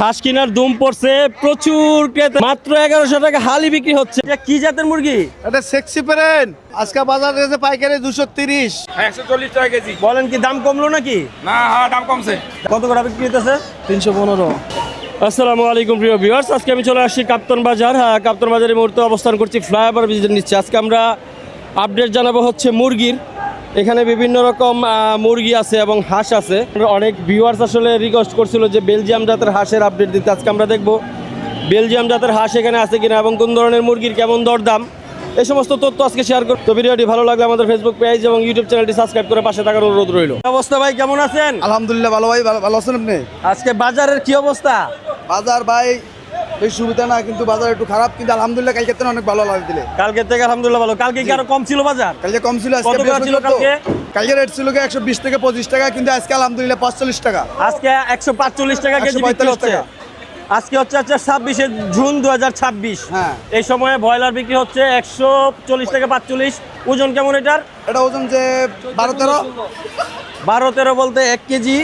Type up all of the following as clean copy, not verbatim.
হাঁস কেনার দুম পড়ছে প্রচুর ক্রেতা। মাত্র 1100 টাকা হালি বিক্রি হচ্ছে। এটা কি জাতের মুরগি? এটা সেক্সি পেরেন আজকে বাজার গেছে পাইকারি 230। 140 টাকা কেজি। বলেন কি দাম কমলো নাকি? না, হ্যাঁ দাম কমছে। কত করে বিক্রি হতেছে? 315। আসসালামু আলাইকুম প্রিয় ভিউয়ার্স, আজকে আমি চলে আসছি কাপ্তান বাজার। কাপ্তান বাজারে এই মুহূর্তে অবস্থান করছি ফ্লাইওভার ব্রিজের নিচে। আজকে আমরা আপডেট জানাবো হচ্ছে মুরগির। এখানে বিভিন্ন রকম মুরগি আছে এবং হাঁস আছে। অনেক ভিউয়ার্স আসলে রিকোয়েস্ট করছিল যে বেলজিয়াম জাতের হাঁসের আপডেট দিতে। আজকে আমরা দেখব বেলজিয়াম জাতের হাঁস এখানে আছে কিনা এবং কোন ধরনের মুরগির কেমন দরদাম, এই সমস্ত তথ্য আজকে শেয়ার করব। তো ভিডিওটি ভালো লাগলে আমাদের ফেসবুক পেজ এবং ইউটিউব চ্যানেলটি সাবস্ক্রাইব করে পাশে থাকার অনুরোধ রইল। অবস্থা ভাই কেমন আছেন? আলহামদুলিল্লাহ ভালো ভাই, ভালো আছেন আপনি? আজকে বাজারের কি অবস্থা? বাজার ভাই বেশ সুবিধা না, কিন্তু বাজার একটু খারাপ, কিন্তু আলহামদুলিল্লাহ কালকে থেকে অনেক ভালো লাগে দিলে। কালকে থেকে আলহামদুলিল্লাহ ভালো। কালকে কি আরো কম ছিল বাজার? কালকে কম ছিল, আজকে কত করে ছিল কালকে? কালকে রেট ছিল 120 থেকে 25 টাকা, কিন্তু আজকে আলহামদুলিল্লাহ 45 টাকা। আজকে 145 টাকা কেজি বিক্রি হচ্ছে। আজকে হচ্ছে 26শে জুন 2026। হ্যাঁ। এই সময়ে ব্রয়লার বিক্রি হচ্ছে 140 থেকে 45। ওজন কেমন এটার? এটা ওজন যে 12-13। 12-13 বলতে 1 কেজি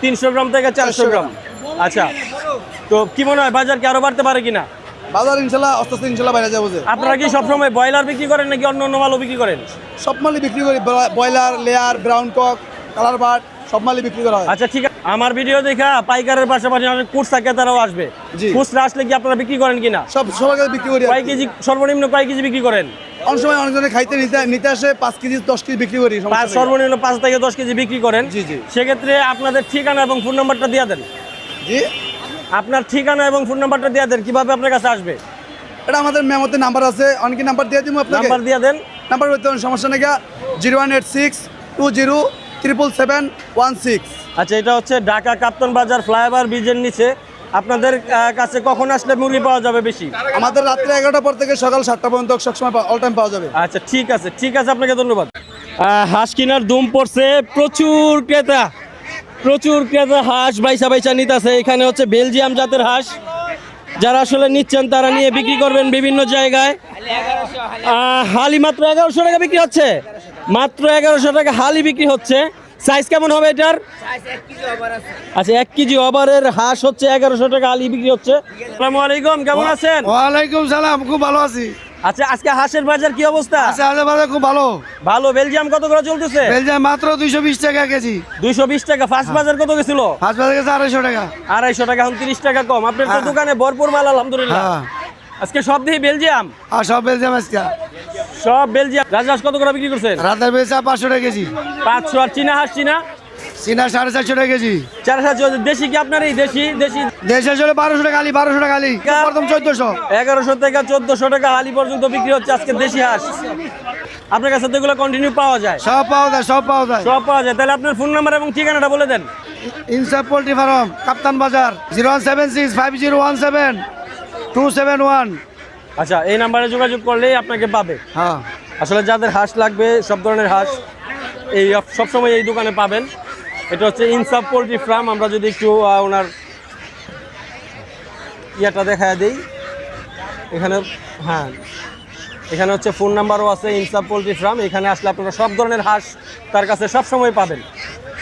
300 গ্রাম থেকে 400 গ্রাম। আচ্ছা, তো কি মনে হয় বাজার কি আরো বাড়তে পারে কিনা? বাজার ইনশাল্লাহ আস্তে আস্তে ইনশাল্লাহ বাইরে যাবো। যে আপনারা কি সবসময় ব্রয়লার বিক্রি করেন নাকি অন্য অন্য মালও বিক্রি করেন? সব মালই বিক্রি করি, broiler, layer, brown cock, colour bird, সব মালই বিক্রি করা হয়। আচ্ছা ঠিক আছে, আমার ভিডিও দেখা পাইকারের পাশাপাশি অনেক খুচরা ক্রেতারাও আসবে। জি। খুচরা আসলে কি আপনারা বিক্রি করেন কিনা? সবার কাছে বিক্রি করি। কয় কেজি সর্বনিম্ন কয় কেজি বিক্রি করেন? অনেক সময় অনেকজনে খাইতে নিতে আসে 5 কেজি 10 কেজি বিক্রি করি। সর্বনিম্ন 5 থেকে 10 কেজি বিক্রি করেন। জি জি। সেক্ষেত্রে আপনাদের ঠিকানা এবং ফোন নাম্বারটা দিয়ে দেন। জি, আপনার ঠিকানা এবং ফোন নাম্বারটা দিয়ে দেন, কিভাবে আপনার কাছে আসবে? এটা আমাদের মেমোতে নাম্বার আছে, অনেক নাম্বার দিয়ে দিব আপনাকে। নাম্বার দিয়ে দেন। নাম্বার হইতে সমস্যা নেই, 0186 20 77716। আচ্ছা, এটা হচ্ছে ঢাকা কাপ্তান বাজার ফ্লাইওভার ব্রিজের নিচে। আপনাদের কাছে কখন আসলে মুরগি পাওয়া যাবে বেশি? আমাদের রাত্রে 11টার পর থেকে সকাল 7টা পর্যন্ত সবসময় অল টাইম পাওয়া যাবে। আচ্ছা ঠিক আছে, ঠিক আছে, আপনাকে ধন্যবাদ। হাঁস কেনার দুম পড়ছে প্রচুর ক্রেতা। প্রচুর ক্রেতা হাঁস বাইসা বাইসা নিতেছে। এখানে হচ্ছে বেলজিয়াম জাতের হাঁস। যারা আসলে নিচ্ছেন তারা নিয়ে বিক্রি করবেন বিভিন্ন জায়গায়। হালি মাত্র 1100 টাকা বিক্রি হচ্ছে। মাত্র 1100 টাকা হালি বিক্রি হচ্ছে। সাইজ কেমন হবে এটার? আচ্ছা, 1 কেজি ওভারের হাঁস হচ্ছে 1100 টাকা হালি বিক্রি হচ্ছে। আসসালামু আলাইকুম, কেমন আছেন? ওয়ালাইকুম সালাম, খুব ভালো আছি। আচ্ছা, আজকে হাঁসের বাজার কি অবস্থা? বাজার খুব ভালো। ভালো। বেলজিয়াম কত করে চলতেছে? বেলজিয়াম মাত্র 220 টাকা কেজি। 220 টাকা। ফার্স্ট বাজার কত গেছিল? ফার্স্ট বাজার গেছে 250 টাকা। 250 টাকা, এখন 30 টাকা কম। আপনার তো দোকানে ভরপুর মাল আলহামদুলিল্লাহ। আজকে সব দিয়ে বেলজিয়াম। আর সব বেলজিয়াম আজকে। সব বেলজিয়াম। রাজহাঁস কত করে বিক্রি করছেন? রাতের বেচা 500 টাকা কেজি। 500। আর চীনা হাঁস? চীনা 450 টাকা কেজি। 450। দেশি কি আপনার? এই দেশি দেশে চলে 1200 টাকা হালি, 1200 টাকা হালি, প্রথম 1400। 1100 থেকে 1400 টাকা হালি পর্যন্ত বিক্রি হচ্ছে আজকে দেশি হাঁস। আপনার কাছে তো এগুলো কন্টিনিউ পাওয়া যায়? সব পাওয়া যায়, সব পাওয়া যায়। সব পাওয়া যায়। তাহলে আপনার ফোন নাম্বার এবং ঠিকানাটা বলে দেন। ইনসাফ পোল্ট্রি ফার্ম, কাপ্তান বাজার, 0176 5017 271। আচ্ছা, এই নাম্বারে যোগাযোগ করলেই আপনাকে পাবে। হ্যাঁ, আসলে যাদের হাঁস লাগবে, সব ধরনের হাঁস এই সবসময় এই দোকানে পাবেন। এটা হচ্ছে ইনসাফ পোল্ট্রি ফার্ম। আমরা যদি একটু ওনার ইয়াটা দেখা দিই এখানে। হ্যাঁ, এখানে হচ্ছে ফোন নাম্বারও আছে ইনসাফ পোল্ট্রি ফার্ম। এখানে আসলে আপনারা সব ধরনের হাঁস তার কাছে সবসময় পাবেন।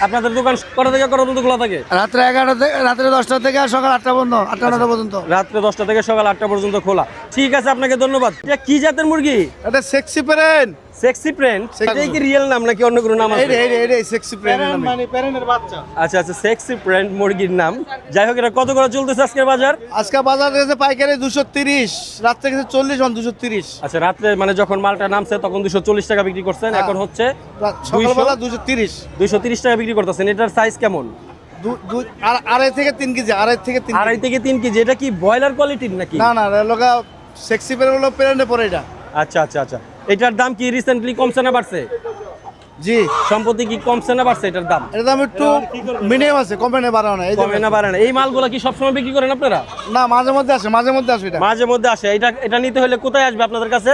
আপনাদের দোকান কটা থেকে কটা পর্যন্ত খোলা থাকে? রাত্রে 11টা থেকে, রাত্রে 10টা থেকে আর সকাল 8টা পর্যন্ত, 8টা পর্যন্ত। রাত্রে 10টা থেকে সকাল 8টা পর্যন্ত খোলা। ঠিক আছে, আপনাকে ধন্যবাদ। এটা কি জাতের মুরগি? এটা সেক্সি পেরেন। Sexy print. এটাই কি রিয়েল নাম নাকি অন্য কোনো নাম আছে? এই সেক্সি পেরেন মানে পেরেনের বাচ্চা। আচ্ছা আচ্ছা, সেক্সি প্রিন্ট মুরগির নাম। যাই হোক, এটা কত করে চলতেছে আজকের বাজার? আজকে বাজার গেছে পাইকারি 230, রাত্রে গেছে 40, 230। আচ্ছা, রাত্রে মানে যখন মালটা নামছে তখন 240 টাকা বিক্রি করছেন, এখন হচ্ছে সকালবেলা 230। 230 টাকা বিক্রি করতেছেন। এটার সাইজ কেমন? আড়াই থেকে 3 কেজি। আড়াই থেকে 3 কেজি। এটা কি ব্রয়লার কোয়ালিটির নাকি? না না, লোকা সেক্সি পেরেন হলো পেরেন্টে পরে এটা। আচ্ছা আচ্ছা আচ্ছা, এটার দাম কি রিসেন্টলি কমছে না বাড়ছে? জি, সম্প্রতি কি কমছে না বাড়ছে এটার দাম? এটার দাম একটু মিডিয়াম আছে, কমে না বাড়ানো না। কমে না বাড়ে না। এই মালগুলো কি সবসময় বিক্রি করেন আপনারা? না, মাঝে মধ্যে আসে, মাঝে মধ্যে আসে। এটা মাঝে মধ্যে আসে। এটা নিতে হলে কোথায় আসবে আপনাদের কাছে?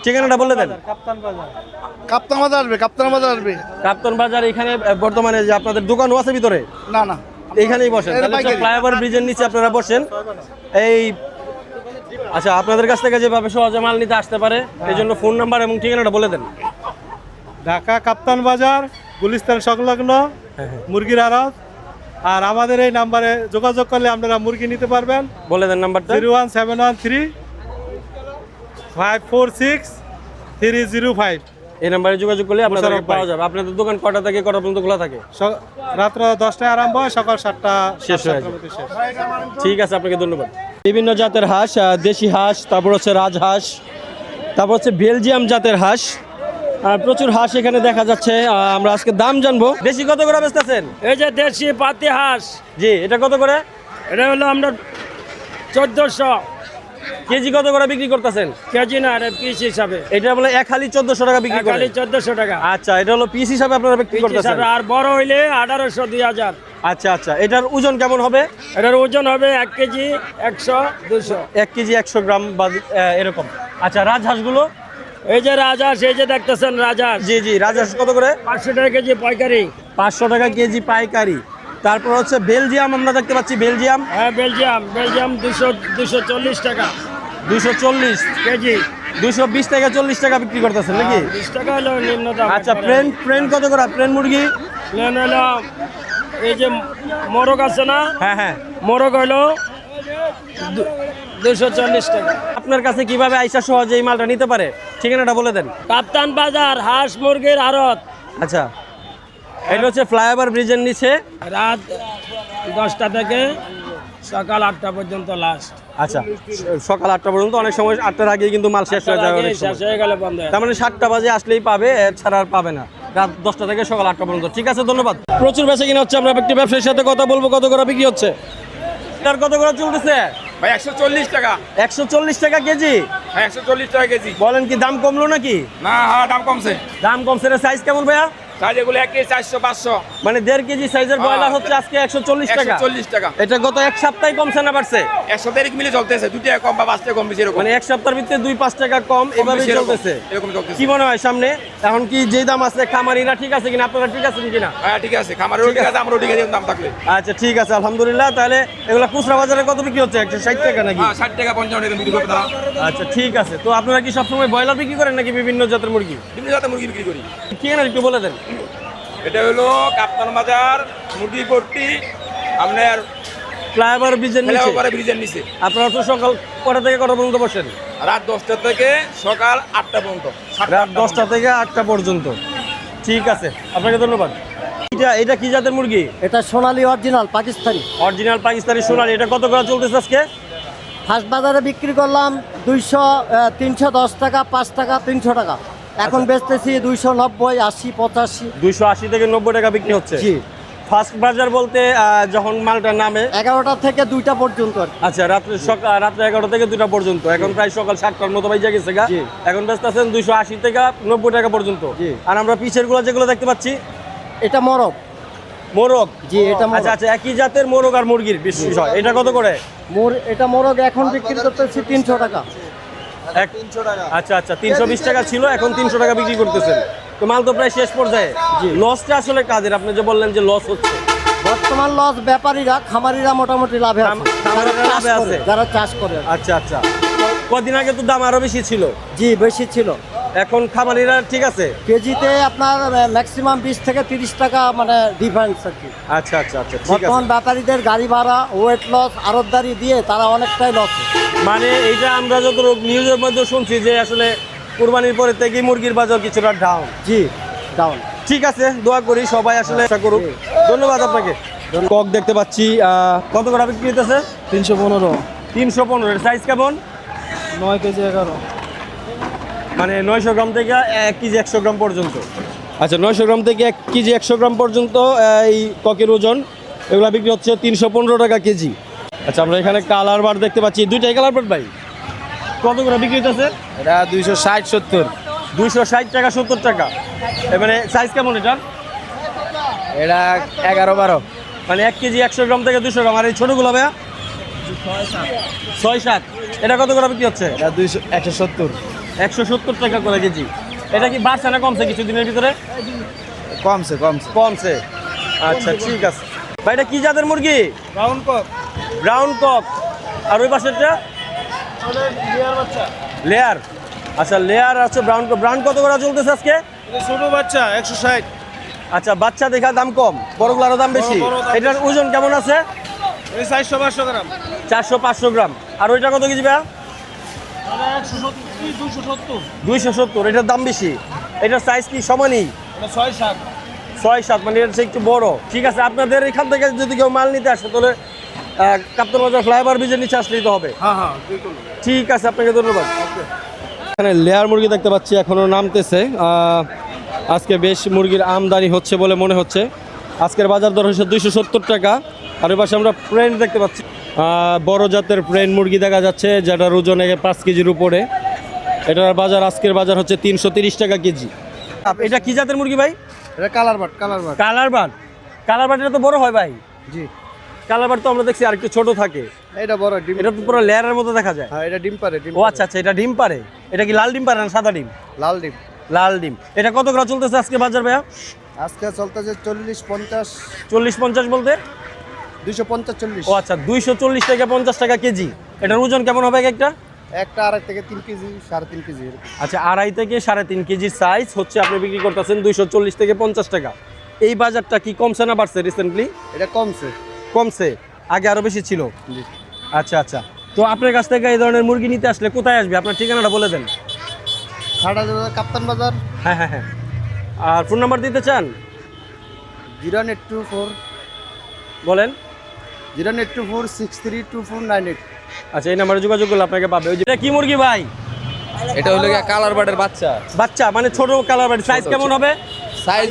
ঠিকানাটা বলে দেন। কাপ্তান বাজার আসবে, কাপ্তান বাজার আসবে। কাপ্তান বাজার। এখানে বর্তমানে যে আপনাদের দোকানও আছে ভিতরে? না না, এইখানেই বসেন। তাহলে ফ্লাইওভার ব্রিজের নিচে আপনারা বসেন। এই আচ্ছা, আপনাদের কাছ থেকে যেভাবে সহজে মাল নিতে আসতে পারে এই জন্য ফোন নাম্বার এবং ঠিকানাটা বলে দেন। ঢাকা কাপ্তান বাজার, গুলিস্তান সংলগ্ন মুরগির আড়ত, আর আমাদের এই নাম্বারে যোগাযোগ করলে আপনারা মুরগি নিতে পারবেন। বলে দেন নাম্বারটা। 01713-546-305। এই নাম্বারে যোগাযোগ করলে আপনাদের মোশাররফ ভাই। পাওয়া যাবে। আপনাদের দোকান কটা থেকে কটা পর্যন্ত খোলা থাকে? রাত্র 10টায় আরম্ভ হয়, সকাল 7টা শেষ হয়ে যায়। শেষ। ঠিক আছে, আপনাকে ধন্যবাদ। বিভিন্ন জাতের হাঁস, দেশি হাঁস, তারপর হচ্ছে রাজহাঁস, তারপর হচ্ছে বেলজিয়াম জাতের হাঁস, প্রচুর হাঁস এখানে দেখা যাচ্ছে। আমরা আজকে দাম জানবো। দেশি কত করে বেচতেছেন? এই যে দেশি পাতি হাঁস, জি, এটা কত করে? এটা হলো আমরা 1400 কেজি কত করে বিক্রি করতেছেন? কেজি না, এটা পিস হিসাবে। এটা বলে এক হালি 1400 টাকা বিক্রি করেন? খালি 1400 টাকা আচ্ছা, এটা হলো পিস হিসাবে আপনারা বিক্রি পিস করতেছেন? হিসাবে। আর বড় হইলে 1800 2000। আচ্ছা আচ্ছা, এটার ওজন কেমন হবে? এটার ওজন হবে 1 কেজি 100 200। 1 কেজি 100 গ্রাম বা এরকম। আচ্ছা, রাজহাঁসগুলো? এই যে রাজহাঁস, এই যে দেখতেছেন রাজহাঁস, জি জি, রাজহাঁস কত করে? 500 টাকা কেজি পাইকারি। 500 টাকা কেজি পাইকারি। তারপর হচ্ছে বেলজিয়াম আমরা দেখতে পাচ্ছি, বেলজিয়াম হ্যাঁ, বেলজিয়াম 240 টাকা 240 কেজি। 220 থেকে 40 টাকা বিক্রি করতেছেন নাকি? 20 টাকা হলো নিম্ন দাম। আচ্ছা, প্লেন কত করে? প্লেন মুরগি? প্লেন হলো এই যে মোরগ আছে না, হ্যাঁ হ্যাঁ। মোরগ হলো 240 টাকা। আপনার কাছে কিভাবে আইসা সহজে এই মালটা নিতে পারে? ঠিকানাটা বলে দেন। কাপ্তান বাজার হাঁস মুরগির আড়ত। আচ্ছা, এটা হচ্ছে ফ্লাইওভার ব্রিজের নিচে। রাত 10টা থেকে সকাল 8টা পর্যন্ত লাস্ট। আচ্ছা, সকাল 8টা পর্যন্ত। অনেক সময় 8টার আগে কিন্তু মাল শেষ হয়ে যায় অনেক শেষ সময়। হয়ে গেলে বন্ধ হয়। তার মানে 7টা বাজে আসলেই পাবে, এছাড়া আর পাবে না। রাত 10টা থেকে সকাল 8টা পর্যন্ত। ঠিক আছে, ধন্যবাদ। প্রচুর বেচা কিনা হচ্ছে। আমরা একটি ব্যবসায়ীর সাথে কথা বলবো, কত করে বিক্রি হচ্ছে। তার কত করে চলতেছে? ভাই 140 টাকা। 140 টাকা কেজি? হ্যাঁ 140 টাকা কেজি। বলেন কি দাম কমলো নাকি? না, হ্যাঁ দাম কমছে। দাম কমছে না? সাইজ কেমন ভাইয়া? তাই যেগুলো 1 কেজি 400 500। মানে 1.5 কেজি সাইজের ব্রয়লার হচ্ছে আজকে 140 টাকা। 140 টাকা। এটা গত এক সপ্তাহে কমছে না বাড়ছে? 100 দেড় মিলে চলতেছে, 2 টাকা কম বা 5 টাকা কম বেশি এরকম। মানে এক সপ্তাহের ভিতরে 2-5 টাকা কম এভাবেই বেশি এরকম। চলতেছে। এরকম চলতেছে। কি মনে হয় সামনে এখন কি যে দাম আছে খামারিরা ঠিক আছে কিনা, আপনারা ঠিক আছেন কিনা? হ্যাঁ ঠিক আছে, খামারেরও ঠিক আছে, আমারও ঠিক আছে দাম থাকলে। আচ্ছা ঠিক আছে, আলহামদুলিল্লাহ। তাহলে এগুলা খুচরা বাজারে কত বিক্রি হচ্ছে? 160 টাকা নাকি? হ্যাঁ 60 টাকা 55 টাকা বিক্রি করতে দাও। আচ্ছা ঠিক আছে। তো আপনারা কি সবসময় ব্রয়লার বিক্রি করেন নাকি বিভিন্ন জাতের মুরগি? বিভিন্ন জাতের মুরগি বিক্রি করি। কি না একটু বলে দেন। এটা হলো কাপ্তান বাজার মুরগি ভর্তি, আপনার ফ্লাইওভার ব্রিজের নিচে। ফ্লাইওভার ব্রিজের নিচে। আপনারা তো সকাল কটা থেকে কটা পর্যন্ত বসেন? রাত 10টা থেকে সকাল 8টা পর্যন্ত। রাত 10টা থেকে 8টা পর্যন্ত। ঠিক আছে, আপনাকে ধন্যবাদ। এটা কি জাতের মুরগি? এটা সোনালী অরিজিনাল পাকিস্তানি। অরিজিনাল পাকিস্তানি সোনালী। এটা কত করে চলতেছে আজকে? ফার্স্ট বাজারে বিক্রি করলাম 310 টাকা, 5 টাকা, 300 টাকা। এখন বেচতেছি 290, 80, 85। 280 থেকে 90 টাকা বিক্রি হচ্ছে। জি। ফার্স্ট বাজার বলতে যখন মালটা নামে 11টা থেকে 2টা পর্যন্ত আর কি। আচ্ছা, রাত্রে 11টা থেকে 2টা পর্যন্ত। এখন প্রায় সকাল 7টার মতো বাজে গেছে গা। জি। এখন ব্যস্ত আছেন 280 থেকে 90 টাকা পর্যন্ত। জি। আর আমরা পিছের গুলো যেগুলো দেখতে পাচ্ছি, এটা মোরগ। মোরগ। জি, এটা মোরগ। আচ্ছা আচ্ছা, একই জাতের মোরগ আর মুরগির বিষয়। এটা কত করে? এটা মোরগ এখন বিক্রি করতেছি 300 টাকা। 300 টাকা। আচ্ছা আচ্ছা, 320 টাকা ছিল, এখন 300 টাকা বিক্রি করতেছেন। তো মাল তো প্রায় শেষ পর্যায়ে। লসটা আসলে কাদের? আপনি যে বললেন যে লস হচ্ছে। বর্তমান লস ব্যাপারীরা, খামারিরা মোটামুটি লাভে আছে। খামারিরা লাভে আছে। যারা চাষ করে। আচ্ছা আচ্ছা, কদিন আগে তো দাম আরো বেশি ছিল। জি, বেশি ছিল। এখন খামারিরা ঠিক আছে। কেজিতে আপনার ম্যাক্সিমাম 20 থেকে 30 টাকা মানে ডিফারেন্স আর কি। আচ্ছা আচ্ছা আচ্ছা, ঠিক আছে। বর্তমান ব্যাপারীদের গাড়ি ভাড়া, ওয়েট লস, আড়তদারি দিয়ে তারা অনেকটাই লস। মানে এইটা আমরা যত নিউজের মধ্যে শুনছি যে আসলে কুরবানির পরে থেকে মুরগির বাজার কিছুটা ডাউন। জি, ডাউন। ঠিক আছে, দোয়া করি সবাই আসলে আশা করুক। ধন্যবাদ আপনাকে। কক দেখতে পাচ্ছি, কত করে বিক্রি হইতেছে? 315। 315। এর সাইজ কেমন? 9 কেজি 11। মানে 900 গ্রাম থেকে 1 কেজি 100 গ্রাম পর্যন্ত। আচ্ছা, 900 গ্রাম থেকে 1 কেজি 100 গ্রাম পর্যন্ত এই ককের ওজন। এগুলো বিক্রি হচ্ছে 315 টাকা কেজি। আচ্ছা, আমরা এখানে কালার বার দেখতে পাচ্ছি, দুইটাই কালার বার ভাই। কত করে বিক্রি হইতেছে? এটা 260 70। 260 টাকা 70 টাকা। এবারে সাইজ কেমন এটার? এটা 11 12। মানে 1 কেজি 100 গ্রাম থেকে 200 গ্রাম। আর এই ছোটোগুলো ভাইয়া? 6-7। এটা কত করে বিক্রি হচ্ছে? এটা 170। 170 টাকা করে কেজি। এটা কি বাড়ছে না কমছে কিছুদিনের ভিতরে? কমছে। কমছে। আচ্ছা ঠিক আছে ভাই। এটা কি জাতের মুরগি? Brown cock. Brown cock. আর ওই পাশেরটা? লেয়ার। আচ্ছা, লেয়ার আছে ব্রাউন কক। ব্রাউন কত করে চলতেছে আজকে? ছোট বাচ্চা 160। আচ্ছা, বাচ্চা দেখা দাম কম, বড়গুলো আরো দাম বেশি। এটার ওজন কেমন আছে? 400-500 গ্রাম। 400-500 গ্রাম। আর ওইটা কত কেজি ভাইয়া? 270। এটার দাম বেশি। এটার সাইজ কি সমানই? 6-7, মানে এটা একটু বড়। ঠিক আছে, আপনাদের এখান থেকে যদি কেউ মাল নিতে আসে তাহলে কাপ্তান বাজার ফ্লাইওভার ব্রিজের নিচে আসলেই তো হবে। হ্যাঁ, ঠিক আছে, আপনাকে ধন্যবাদ। এখানে লেয়ার মুরগি দেখতে পাচ্ছি, এখনো নামতেছে। আজকে বেশ মুরগির আমদানি হচ্ছে বলে মনে হচ্ছে। আজকের বাজার দর হচ্ছে 270 টাকা। আর ওই পাশে আমরা প্রেন দেখতে পাচ্ছি, বড় জাতের প্রেন মুরগি দেখা যাচ্ছে, যেটার ওজন 5 কেজির উপরে। এটার বাজার, আজকের বাজার হচ্ছে 330 টাকা কেজি। এটা কি জাতের মুরগি ভাই? এটা কালার বাট। কালার বাট এটা তো বড় হয় ভাই। জি, কালার বাট তো আমরা দেখছি আর একটু ছোট থাকে। এটা বড় ডিম। এটা তো পুরো লেয়ারের মতো দেখা যায়। হ্যাঁ, এটা ডিম পারে। ও আচ্ছা, এটা ডিম পারে। এটা কি লাল ডিম পারে না সাদা ডিম? লাল ডিম। লাল ডিম। এটা কত করে চলতেছে আজকে বাজার ভাইয়া? আজকে চলতেছে 40-50। 40-50 বলতে? 250-40। ও আচ্ছা, 240 থেকে 50 টাকা কেজি। এটার ওজন কেমন হবে একটা? একটা 2.5 থেকে 3 কেজি, 3.5 কেজি। আচ্ছা, 2.5 থেকে 3.5 কেজির সাইজ হচ্ছে আপনি বিক্রি করতেছেন 240 থেকে 50 টাকা। এই বাজারটা কি কমছে না বাড়ছে রিসেন্টলি? এটা কমছে। কমছে, আগে আরো বেশি ছিল। আচ্ছা, তো আপনার কাছ থেকে এই ধরনের মুরগি নিতে আসলে কোথায় আসবে? আপনার ঠিকানাটা বলে দেন। কাপ্তান বাজার। হ্যাঁ। আর ফোন নাম্বার দিতে চান? 0824 বলেন। 632498। আচ্ছা, এই নাম্বারে যোগাযোগ করলে আপনাকে পাবে। ওই যে এটা কি মুরগি ভাই? এটা হলো কালার বাটের বাচ্চা। বাচ্চা মানে ছোট কালার বাট। সাইজ কেমন হবে? সাইজ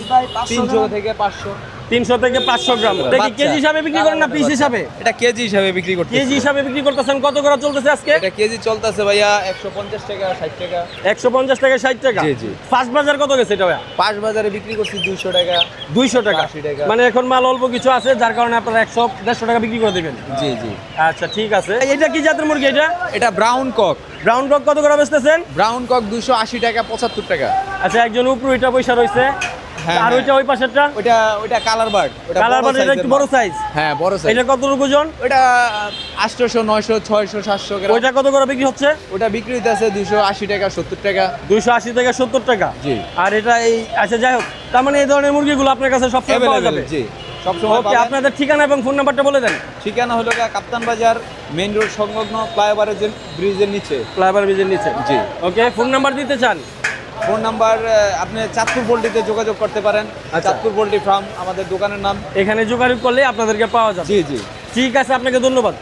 300 থেকে 500। 300 থেকে 500 গ্রাম। দেখি কেজি হিসাবে বিক্রি করেন না পিস হিসাবে? এটা কেজি হিসাবে বিক্রি করতে। কেজি হিসাবে বিক্রি করতেছেন। কত করে চলতেছে আজকে? এটা কেজি চলতেছে ভাইয়া 150 টাকা, 60 টাকা। 150 থেকে 60 টাকা। জি। ফার্স্ট বাজার কত গেছে এটা ভাইয়া? পাঁচ বাজারে বিক্রি করছি 200 টাকা। 200 টাকা। 80 টাকা। মানে এখন মাল অল্প কিছু আছে, যার কারণে আপনারা 100-150 টাকা বিক্রি করে দেবেন। জি। আচ্ছা, ঠিক আছে। এটা কি জাতের মুরগি এটা? এটা ব্রাউন কক। ব্রাউন কক কত করে বেচতেছেন? ব্রাউন কক 280 টাকা, 75 টাকা। আচ্ছা, একজন উপরে এটা পয়সা রয়েছে। হ্যাঁ, আর ওইটা ওই পাশেরটা? ওটা কালার বার্ড। কালার বাট এটা একটু বড় সাইজ। হ্যাঁ, বড় সাইজ। এটা কত ওজন? ওটা 800, 900, 600, 700 গ্রাম। ওইটা কত করে বিক্রি হচ্ছে? ওটা বিক্রি হইতেছে 280 টাকা, 70 টাকা। 280 থেকে 70 টাকা। জি। আর এটা এই, আচ্ছা যাই হোক, তার মানে এই ধরনের মুরগিগুলো আপনার কাছে সবসময় পাওয়া যাবে? জি, সবসময় ওকে, পাবেন। আপনাদের ঠিকানা এবং ফোন নাম্বারটা বলে দেন। ঠিকানা হলো কাপ্তান বাজার মেইন রোড সংলগ্ন ফ্লাইওভারের ব্রিজের নিচে। ফ্লাইওভার ব্রিজের নিচে। জি। ওকে, ফোন নাম্বার দিতে চান? ফোন নাম্বার আপনি চাঁদপুর পোল্ট্রিতে যোগাযোগ করতে পারেন। আচ্ছা। চাঁদপুর পোল্ট্রি ফার্ম আমাদের দোকানের নাম। এখানে যোগাযোগ করলে আপনাদেরকে পাওয়া যাবে। জি। ঠিক আছে, আপনাকে ধন্যবাদ।